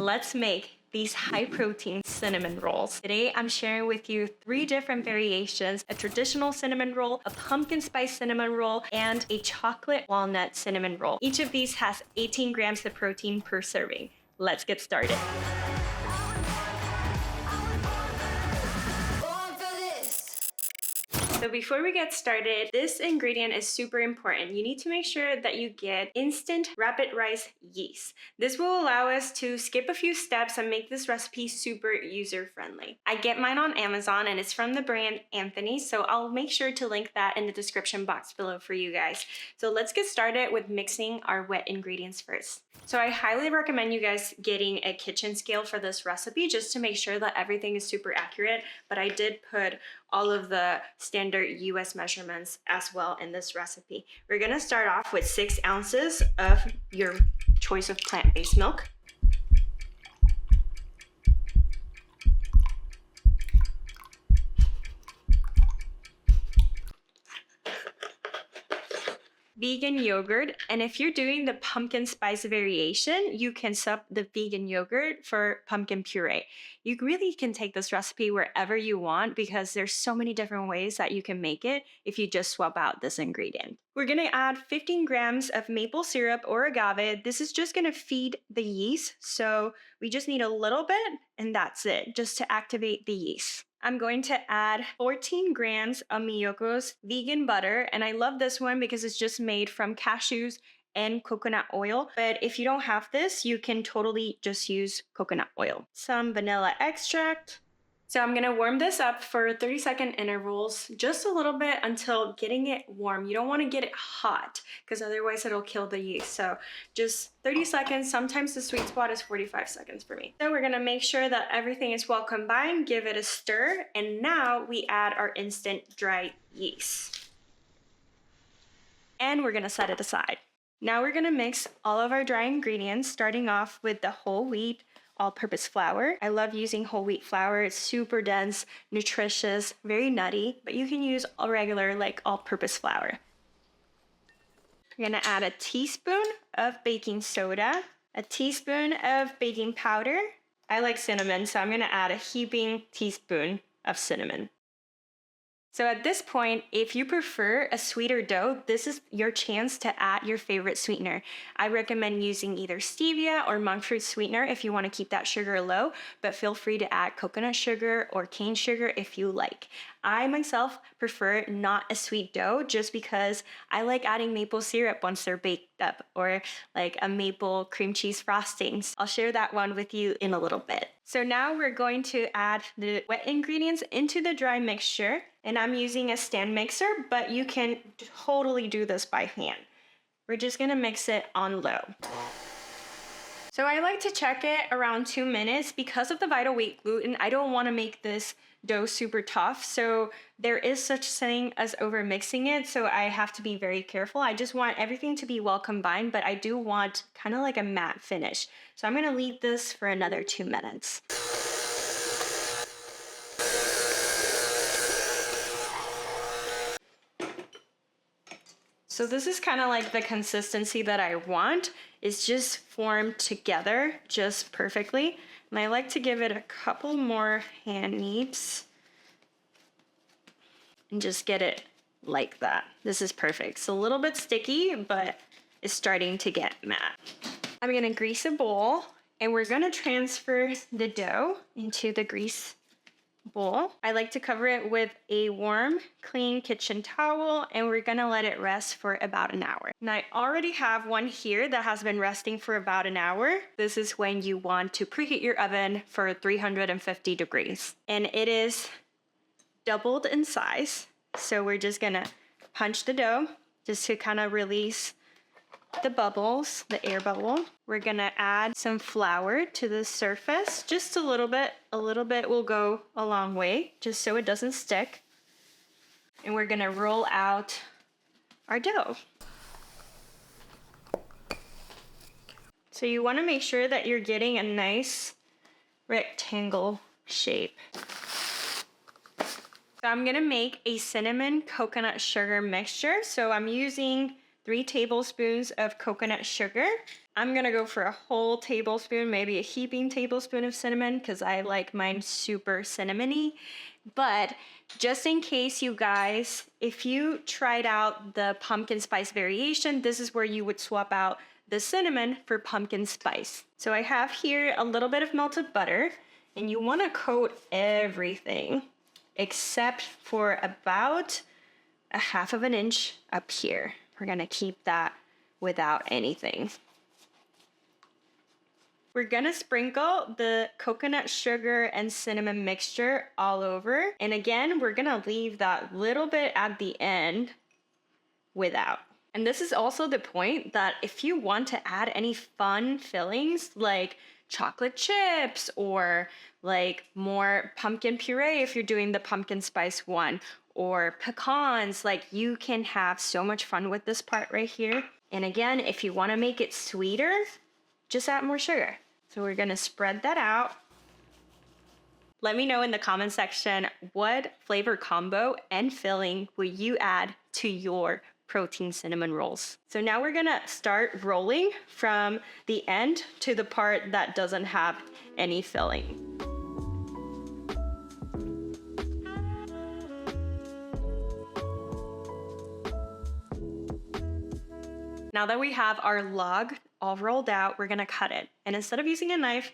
let's make these high protein cinnamon rolls. Today I'm sharing with you 3 different variations: a traditional cinnamon roll, a pumpkin spice cinnamon roll, and a chocolate walnut cinnamon roll. Each of these has 18 grams of protein per serving. Let's get started. So before we get started, this ingredient is super important. You need to make sure that you get instant rapid rise yeast. This will allow us to skip a few steps and make this recipe super user friendly. I get mine on Amazon and it's from the brand Anthony, so I'll make sure to link that in the description box below for you guys. So let's get started with mixing our wet ingredients first. So I highly recommend you guys getting a kitchen scale for this recipe just to make sure that everything is super accurate, but I did put all of the standard US measurements as well in this recipe. We're gonna start off with 6 ounces of your choice of plant-based milk. Vegan yogurt, and if you're doing the pumpkin spice variation, you can sub the vegan yogurt for pumpkin puree. You really can take this recipe wherever you want because there's so many different ways that you can make it if you just swap out this ingredient. We're gonna add 15 grams of maple syrup or agave. This is just gonna feed the yeast, so we just need a little bit and that's it, just to activate the yeast. I'm going to add 14 grams of Miyoko's vegan butter, and I love this one because it's just made from cashews and coconut oil. But if you don't have this, you can totally just use coconut oil. Some vanilla extract. So I'm gonna warm this up for 30-second intervals, just a little bit until getting it warm. You don't wanna get it hot because otherwise it'll kill the yeast. So just 30 seconds, sometimes the sweet spot is 45 seconds for me. So we're gonna make sure that everything is well combined, give it a stir, and now we add our instant dry yeast. And we're gonna set it aside. Now we're gonna mix all of our dry ingredients, starting off with the whole wheat all-purpose flour. I love using whole wheat flour. It's super dense, nutritious, very nutty, but you can use a regular like all-purpose flour. We're gonna add a teaspoon of baking soda, a teaspoon of baking powder. I like cinnamon, so I'm gonna add a heaping teaspoon of cinnamon. So at this point, if you prefer a sweeter dough, this is your chance to add your favorite sweetener. I recommend using either stevia or monk fruit sweetener if you want to keep that sugar low, but feel free to add coconut sugar or cane sugar if you like. I myself prefer not a sweet dough just because I like adding maple syrup once they're baked up, or like a maple cream cheese frostings. I'll share that one with you in a little bit. So now we're going to add the wet ingredients into the dry mixture, and I'm using a stand mixer, but you can totally do this by hand. We're just gonna mix it on low. So I like to check it around 2 minutes. Because of the vital wheat gluten, I don't wanna make this dough super tough, so there is such thing as over mixing it, so I have to be very careful. I just want everything to be well combined, but I do want kind of like a matte finish. So I'm gonna leave this for another 2 minutes. So this is kind of like the consistency that I want. It's just formed together just perfectly. And I like to give it a couple more hand kneads and just get it like that. This is perfect. It's a little bit sticky, but it's starting to get matte. I'm gonna grease a bowl and we're gonna transfer the dough into the grease bowl. I like to cover it with a warm, clean kitchen towel, and we're gonna let it rest for about an hour. And I already have one here that has been resting for about an hour. This is when you want to preheat your oven for 350 degrees. And it is doubled in size. So we're just gonna punch the dough just to kind of release the bubbles, the air bubble. We're gonna add some flour to the surface, just a little bit. A little bit will go a long way, just so it doesn't stick. And we're gonna roll out our dough. So you wanna make sure that you're getting a nice rectangle shape. So I'm gonna make a cinnamon coconut sugar mixture. So I'm using 3 tablespoons of coconut sugar. I'm gonna go for a whole tablespoon, maybe a heaping tablespoon of cinnamon because I like mine super cinnamony. But just in case you guys, if you tried out the pumpkin spice variation, this is where you would swap out the cinnamon for pumpkin spice. So I have here a little bit of melted butter, and you wanna coat everything except for about a half of an inch up here. We're gonna keep that without anything. We're gonna sprinkle the coconut sugar and cinnamon mixture all over. And again, we're gonna leave that little bit at the end without. And this is also the point that if you want to add any fun fillings like chocolate chips or like more pumpkin puree if you're doing the pumpkin spice one, or pecans, like you can have so much fun with this part right here. And again, if you want to make it sweeter, just add more sugar. So we're gonna spread that out. Let me know in the comment section what flavor combo and filling would you add to your protein cinnamon rolls. So now we're gonna start rolling from the end to the part that doesn't have any filling. Now that we have our log all rolled out, we're gonna cut it. And instead of using a knife,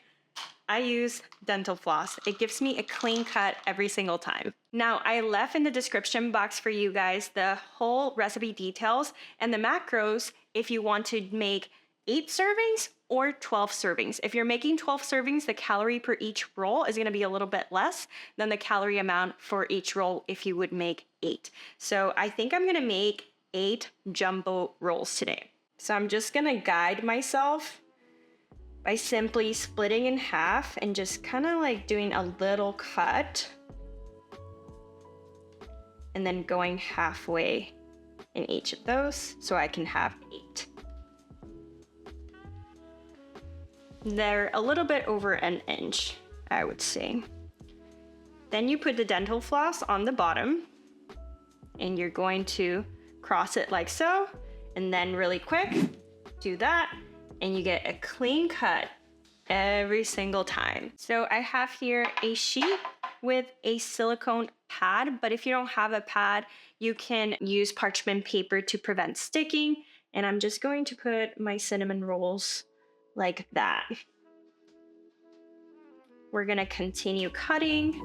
I use dental floss. It gives me a clean cut every single time. Now, I left in the description box for you guys the whole recipe details and the macros if you want to make 8 servings or 12 servings. If you're making 12 servings, the calorie per each roll is gonna be a little bit less than the calorie amount for each roll if you would make 8. So I think I'm gonna make 8 jumbo rolls today. So I'm just gonna guide myself by simply splitting in half and just kind of like doing a little cut and then going halfway in each of those so I can have 8. They're a little bit over an inch, I would say. Then you put the dental floss on the bottom and you're going to cross it like so, and then really quick, do that, and you get a clean cut every single time. So I have here a sheet with a silicone pad, but if you don't have a pad, you can use parchment paper to prevent sticking. And I'm just going to put my cinnamon rolls like that. We're gonna continue cutting.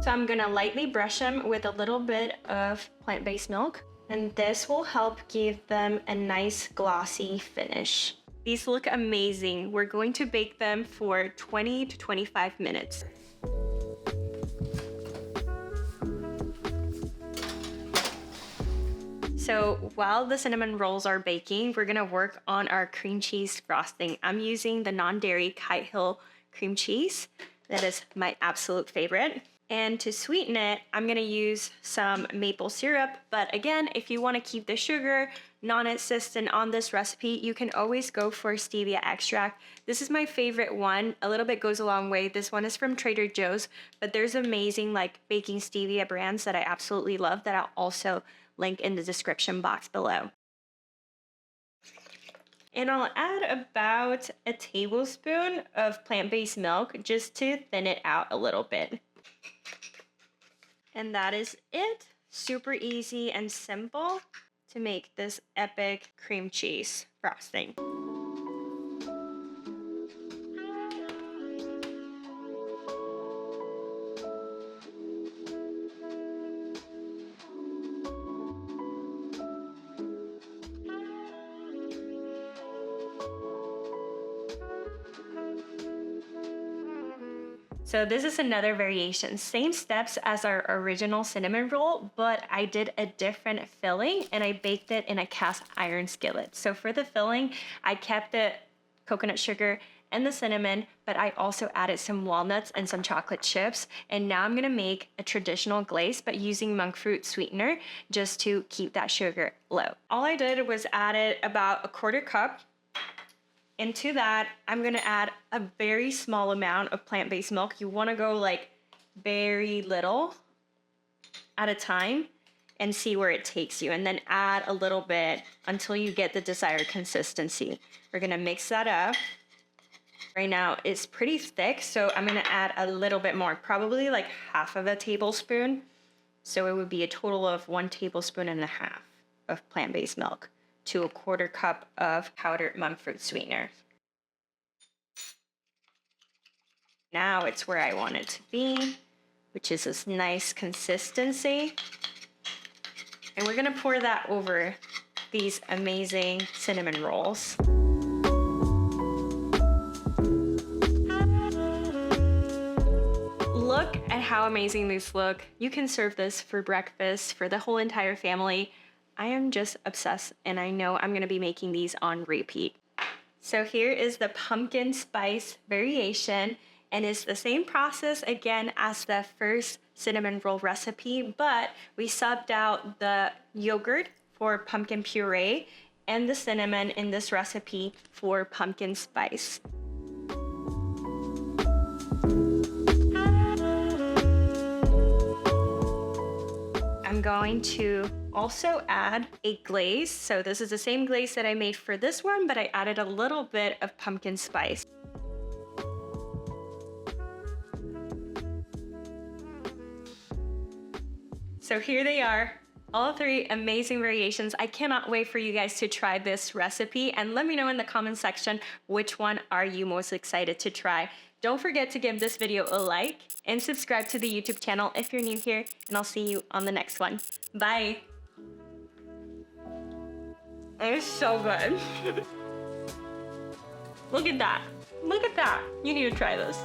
So I'm gonna lightly brush them with a little bit of plant-based milk, and this will help give them a nice glossy finish. These look amazing. We're going to bake them for 20 to 25 minutes. So while the cinnamon rolls are baking, we're gonna work on our cream cheese frosting. I'm using the non-dairy Kite Hill cream cheese. That is my absolute favorite. And to sweeten it, I'm gonna use some maple syrup. But again, if you wanna keep the sugar non-existent on this recipe, you can always go for stevia extract. This is my favorite one. A little bit goes a long way. This one is from Trader Joe's, but there's amazing like baking stevia brands that I absolutely love that I'll also link in the description box below. And I'll add about a tablespoon of plant-based milk just to thin it out a little bit. And that is it. Super easy and simple to make this epic cream cheese frosting. So this is another variation, same steps as our original cinnamon roll, but I did a different filling and I baked it in a cast iron skillet. So for the filling, I kept the coconut sugar and the cinnamon, but I also added some walnuts and some chocolate chips. And now I'm gonna make a traditional glaze, but using monk fruit sweetener just to keep that sugar low. All I did was added about a 1/4 cup Into that, I'm gonna add a very small amount of plant-based milk. You wanna go like very little at a time and see where it takes you, and then add a little bit until you get the desired consistency. We're gonna mix that up. Right now it's pretty thick, so I'm gonna add a little bit more, probably like half of a tablespoon. So it would be a total of 1.5 tablespoons of plant-based milk to a 1/4 cup of powdered monk fruit sweetener. Now it's where I want it to be, which is this nice consistency. And we're gonna pour that over these amazing cinnamon rolls. Look at how amazing these look. You can serve this for breakfast for the whole entire family. I am just obsessed, and I know I'm gonna be making these on repeat. So here is the pumpkin spice variation, and it's the same process again as the first cinnamon roll recipe, but we subbed out the yogurt for pumpkin puree and the cinnamon in this recipe for pumpkin spice. I'm going to also add a glaze. So this is the same glaze that I made for this one, but I added a little bit of pumpkin spice. So here they are, all 3 amazing variations. I cannot wait for you guys to try this recipe, and let me know in the comment section which one are you most excited to try. Don't forget to give this video a like and subscribe to the YouTube channel if you're new here, and I'll see you on the next one. Bye. It's so good. Look at that. Look at that. You need to try this.